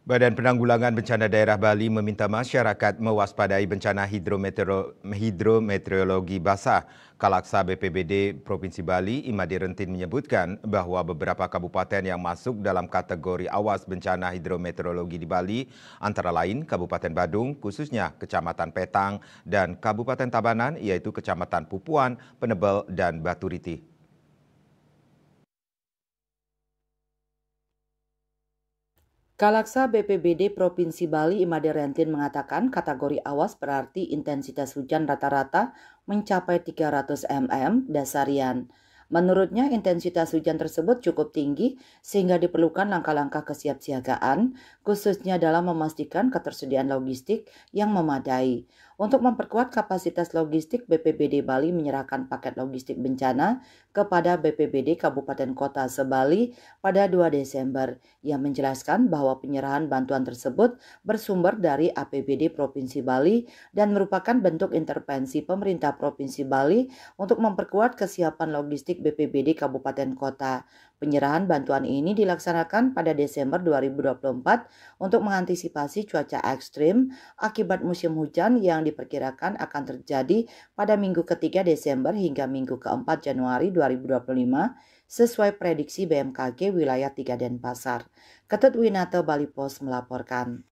Badan Penanggulangan Bencana Daerah Bali meminta masyarakat mewaspadai bencana hidrometeorologi basah. Kalaksa BPBD Provinsi Bali, Imade Rentin menyebutkan bahwa beberapa kabupaten yang masuk dalam kategori awas bencana hidrometeorologi di Bali, antara lain Kabupaten Badung, khususnya Kecamatan Petang, dan Kabupaten Tabanan, yaitu Kecamatan Pupuan, Penebel, dan Baturiti. Kalaksa BPBD Provinsi Bali Imade Rentin mengatakan kategori awas berarti intensitas hujan rata-rata mencapai 300 mm dasarian. Menurutnya intensitas hujan tersebut cukup tinggi sehingga diperlukan langkah-langkah kesiapsiagaan khususnya dalam memastikan ketersediaan logistik yang memadai. Untuk memperkuat kapasitas logistik, BPBD Bali menyerahkan paket logistik bencana kepada BPBD Kabupaten Kota se-Bali pada 2 Desember yang menjelaskan bahwa penyerahan bantuan tersebut bersumber dari APBD Provinsi Bali dan merupakan bentuk intervensi pemerintah Provinsi Bali untuk memperkuat kesiapan logistik BPBD Kabupaten Kota. Penyerahan bantuan ini dilaksanakan pada Desember 2024 untuk mengantisipasi cuaca ekstrim akibat musim hujan yang diperkirakan akan terjadi pada minggu ketiga Desember hingga minggu keempat Januari 2025 sesuai prediksi BMKG wilayah 3 Denpasar. Ketut Winata Bali Pos melaporkan.